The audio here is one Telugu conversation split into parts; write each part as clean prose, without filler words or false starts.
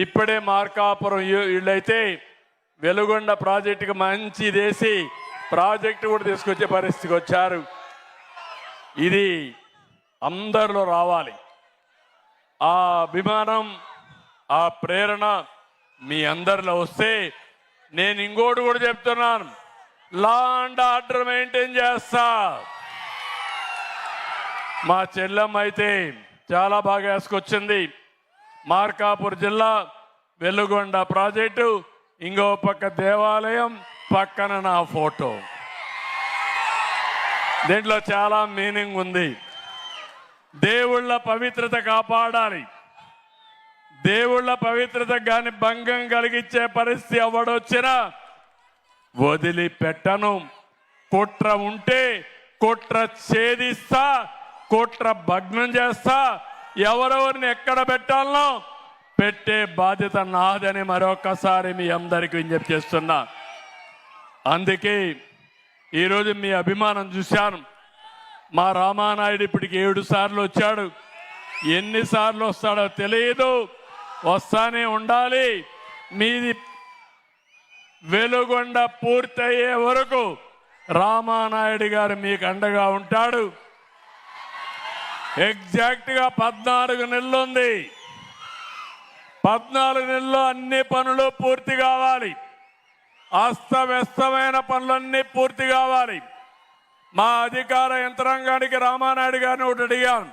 ఇప్పుడే మార్కాపురం వీళ్ళైతే వెలుగొండ ప్రాజెక్టుకి మంచి దేశీ ప్రాజెక్టు కూడా తీసుకొచ్చే పరిస్థితికి వచ్చారు. ఇది అందరిలో రావాలి. ఆ అభిమానం, ఆ ప్రేరణ మీ అందరిలో వస్తే నేను ఇంకోటి కూడా చెప్తున్నాను, లా అండ్ ఆర్డర్ మెయింటైన్ చేస్తా. మా చెల్లెమ్మ అయితే చాలా బాగా వేసుకొచ్చింది. మార్కాపూర్ జిల్లా వెలుగొండ ప్రాజెక్టు, ఇంకో పక్క దేవాలయం, పక్కన నా ఫోటో. దీంట్లో చాలా మీనింగ్ ఉంది. దేవుళ్ళ పవిత్రత కాపాడాలి. దేవుళ్ళ పవిత్రత గాని భంగం కలిగించే పరిస్థితి ఎవడొచ్చినా వదిలిపెట్టను. కుట్ర ఉంటే కుట్ర ఛేదిస్తా, కుట్ర భగ్నం చేస్తా. ఎవరెవరిని ఎక్కడ పెట్టాలనో పెట్టే బాధ్యత నాదని మరొకసారి మీ అందరికీ విజ్ఞప్తి చేస్తున్నా. అందుకే ఈరోజు మీ అభిమానం చూశాను. మా రామానాయుడు ఇప్పటికి 7 సార్లు వచ్చాడు. ఎన్నిసార్లు వస్తాడో తెలియదు, వస్తానే ఉండాలి. మీది వెలుగొండ పూర్తయ్యే వరకు రామానాయుడు గారు మీకు అండగా ఉంటాడు. ఎగ్జాక్ట్గా 14 నెలలు ఉంది. 14 నెలల్లో అన్ని పనులు పూర్తి కావాలి. అస్తవ్యస్తమైన పనులన్నీ పూర్తి కావాలి. మా అధికార యంత్రాంగానికి రామానాయుడు గారిని ఒకటి అడిగాను,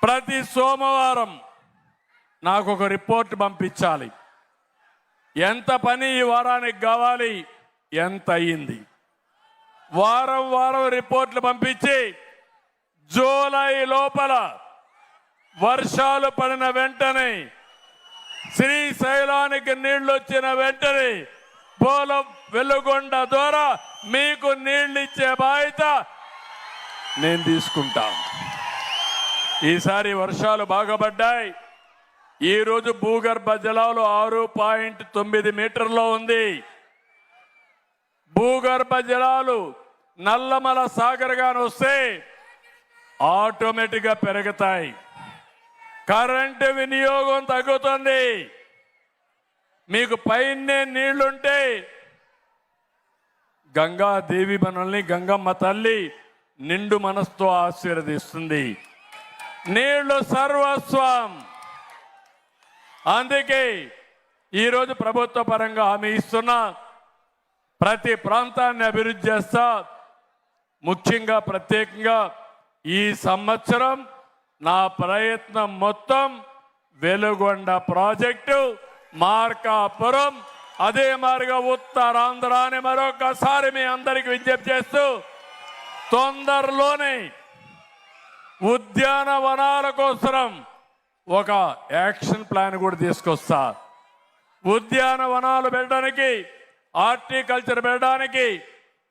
ప్రతి సోమవారం నాకు ఒక రిపోర్ట్ పంపించాలి. ఎంత పని ఈ వారానికి కావాలి, ఎంత అయ్యింది. వారం వారం రిపోర్ట్లు పంపించి జూలై లోపల వర్షాలు పడిన వెంటనే, శ్రీశైలానికి నీళ్లు వచ్చిన వెంటనే పోలం వెలుగొండ ద్వారా మీకు నీళ్లు ఇచ్చే బాధ్యత నేను తీసుకుంటాను. ఈసారి వర్షాలు బాగా పడ్డాయి. ఈరోజు భూగర్భ జలాలు 6.9 మీటర్లో ఉంది. భూగర్భ జలాలు నల్లమల సాగర్ గాని వస్తే ఆటోమేటిక్గా పెరుగుతాయి. కరెంటు వినియోగం తగ్గుతుంది. మీకు పైనే నీళ్లుంటే గంగాదేవి మనల్ని, గంగమ్మ తల్లి నిండు మనసుతో ఆశీర్వదిస్తుంది. నీళ్లు సర్వస్వం. అందుకే ఈరోజు ప్రభుత్వ పరంగా హామీ ఇస్తున్నా, ప్రతి ప్రాంతాన్ని అభివృద్ధి చేస్తా. ముఖ్యంగా ప్రత్యేకంగా ఈ సంవత్సరం నా ప్రయత్నం మొత్తం వెలుగొండ ప్రాజెక్టు, మార్కాపురం, అదే మార్గా ఉత్తరాంధ్ర అని మరొకసారి మీ అందరికి విజ్ఞప్తి చేస్తూ, తొందరలోనే ఉద్యానవనాల కోసం ఒక యాక్షన్ ప్లాన్ కూడా తీసుకొస్తా. ఉద్యానవనాలు పెట్టడానికి, హార్టికల్చర్ పెట్టడానికి,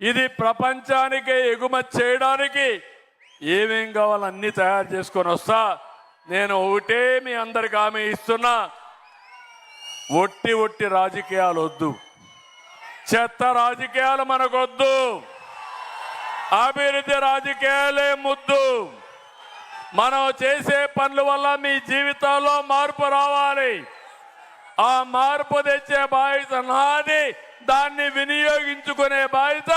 ఇది ప్రపంచానికి ఎగుమతి చేయడానికి ఏమేం కావాలో అన్ని తయారు చేసుకొని వస్తా. నేను ఒకటే మీ అందరికి హామీ ఇస్తున్నా, ఒట్టి రాజకీయాలు వద్దు, చెత్త రాజకీయాలు మనకొద్దు, అభివృద్ధి రాజకీయాలే ముద్దు. మనం చేసే పనుల వల్ల మీ జీవితాల్లో మార్పు రావాలి. ఆ మార్పు తెచ్చే బాధ్యత నాది, దాన్ని వినియోగించుకునే బాధ్యత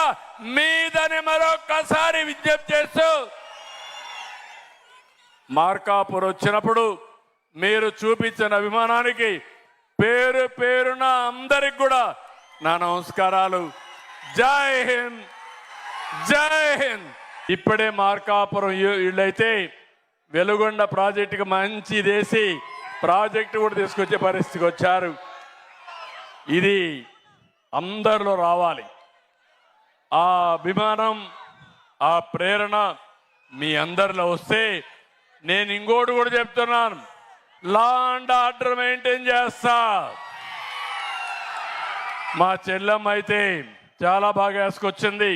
మీదని మరొక్కసారి విజ్ఞప్తి చేస్తూ, మార్కాపూర్ వచ్చినప్పుడు మీరు చూపించిన అభిమానానికి పేరు పేరున అందరికి కూడా నా నమస్కారాలు. జై హింద్, జై హింద్. ఇప్పుడే మార్కాపురం వీళ్ళైతే వెలుగొండ ప్రాజెక్టుకి మంచి దేశీ ప్రాజెక్టు కూడా తీసుకొచ్చే పరిస్థితికి వచ్చారు. ఇది అందరిలో రావాలి. ఆ అభిమానం, ఆ ప్రేరణ మీ అందరిలో వస్తే నేను ఇంకోటి కూడా చెప్తున్నాను, లా అండ్ ఆర్డర్ మెయింటైన్ చేస్తా. మా చెల్లెమ్మ అయితే చాలా బాగా వేసుకొచ్చింది.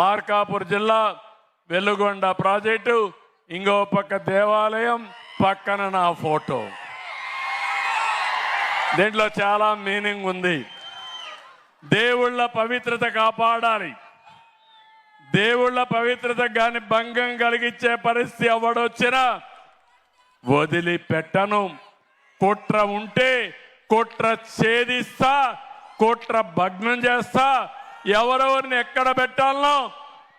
మార్కాపూర్ జిల్లా వెలుగొండ ప్రాజెక్టు, ఇంకో పక్క దేవాలయం, పక్కన నా ఫోటో. దీంట్లో చాలా మీనింగ్ ఉంది. దేవుళ్ళ పవిత్రత కాపాడాలి. దేవుళ్ళ పవిత్రత గాని భంగం కలిగించే పరిస్థితి ఎవడొచ్చినా వదిలిపెట్టను. కుట్ర ఉంటే కుట్ర ఛేదిస్తా, కుట్ర భగ్నం చేస్తా, ఎవరెవరిని ఎక్కడ పెట్టాలనో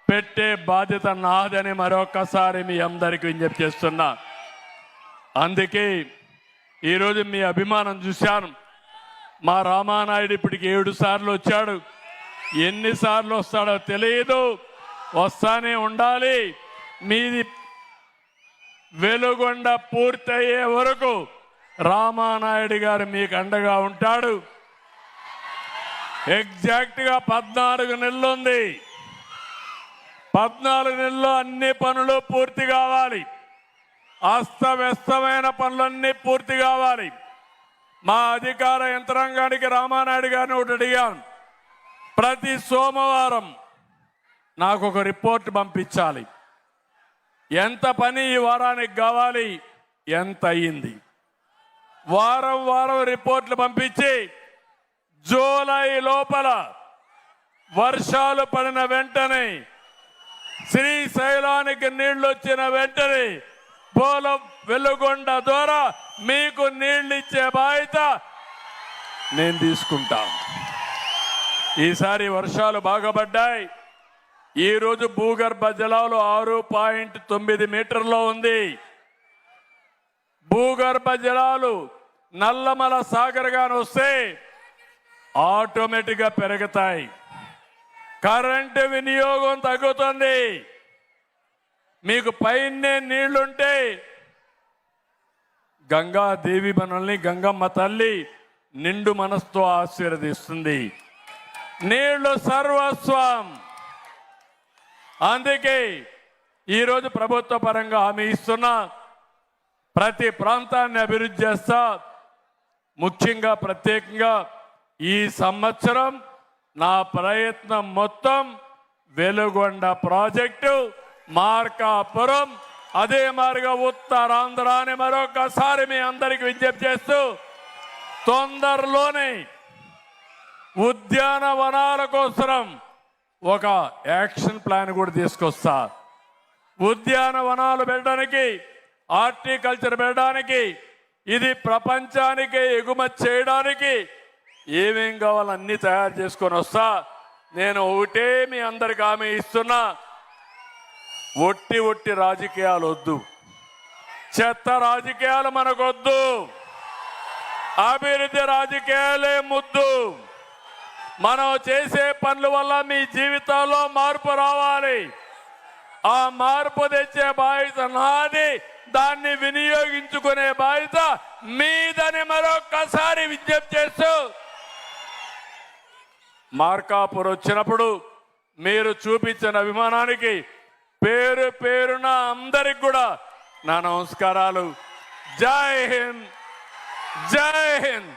పెట్టే బాధ్యత నాదని మరొకసారి మీ అందరికీ విజ్ఞప్తి చేస్తున్నా. అందుకే ఈరోజు మీ అభిమానం చూశాను. మా రామానాయుడు ఇప్పటికి 7 సార్లు వచ్చాడు. ఎన్నిసార్లు వస్తాడో తెలియదు, వస్తానే ఉండాలి. మీది వెలుగొండ పూర్తయ్యే వరకు రామానాయుడు గారు మీకు అండగా ఉంటాడు. ఎగ్జాక్ట్గా 14 నెలలు ఉంది. 14 నెలల్లో అన్ని పనులు పూర్తి కావాలి. అస్తవ్యస్తమైన పనులన్నీ పూర్తి కావాలి. మా అధికార యంత్రాంగానికి రామానాయుడు గారిని ఒకటి అడిగాను, ప్రతి సోమవారం నాకు ఒక రిపోర్ట్ పంపించాలి. ఎంత పని ఈ వారానికి కావాలి, ఎంత అయ్యింది, వారం వారం రిపోర్ట్లు పంపించి జూలై లోపల వర్షాలు పడిన వెంటనే, శ్రీశైలానికి నీళ్లు వచ్చిన వెంటనే పోలం వెలుగొండ ద్వారా మీకు నీళ్లు ఇచ్చే బాధ్యత నేను తీసుకుంటాను. ఈసారి వర్షాలు బాగా పడ్డాయి. ఈరోజు భూగర్భ జలాలు 6.9 మీటర్లో ఉంది. భూగర్భ జలాలు నల్లమల సాగర్గానే వస్తే ఆటోమేటిక్గా పెరుగుతాయి. కరెంటు వినియోగం తగ్గుతుంది. మీకు పైనే నీళ్లుంటే గంగాదేవి మనల్ని, గంగమ్మ తల్లి నిండు మనసుతో ఆశీర్వదిస్తుంది. నీళ్లు సర్వస్వం. అందుకే ఈరోజు ప్రభుత్వ పరంగా హామీ ఇస్తున్నా, ప్రతి ప్రాంతాన్ని అభివృద్ధి చేస్తా. ముఖ్యంగా ప్రత్యేకంగా ఈ సంవత్సరం నా ప్రయత్నం మొత్తం వెలుగొండ ప్రాజెక్టు, మార్కాపురం, అదే మారిగా ఉత్తరాంధ్ర అని మరొకసారి మీ అందరికి విజ్ఞప్తి చేస్తూ, తొందరలోనే ఉద్యానవనాల కోసం ఒక యాక్షన్ ప్లాన్ కూడా తీసుకొస్తా. ఉద్యానవనాలు పెట్టడానికి, హార్టికల్చర్ పెట్టడానికి, ఇది ప్రపంచానికి ఎగుమతి చేయడానికి ఏమేం కావాలో అన్ని తయారు చేసుకొని వస్తా. నేను ఒకటే మీ అందరికి హామీ ఇస్తున్నా, ఒట్టి రాజకీయాలు వద్దు, చెత్త రాజకీయాలు మనకొద్దు, అభివృద్ధి రాజకీయాలే ముద్దు. మనం చేసే పనుల వల్ల మీ జీవితాల్లో మార్పు రావాలి. ఆ మార్పు తెచ్చే బాధ్యత నాది, దాన్ని వినియోగించుకునే బాధ్యత మీదని మరొక్కసారి విజ్ఞప్తి చేస్తూ, మార్కాపురం వచ్చినప్పుడు మీరు చూపించిన అభిమానానికి పేరు పేరున అందరికి కూడా నా నమస్కారాలు. జై హింద్, జై హింద్.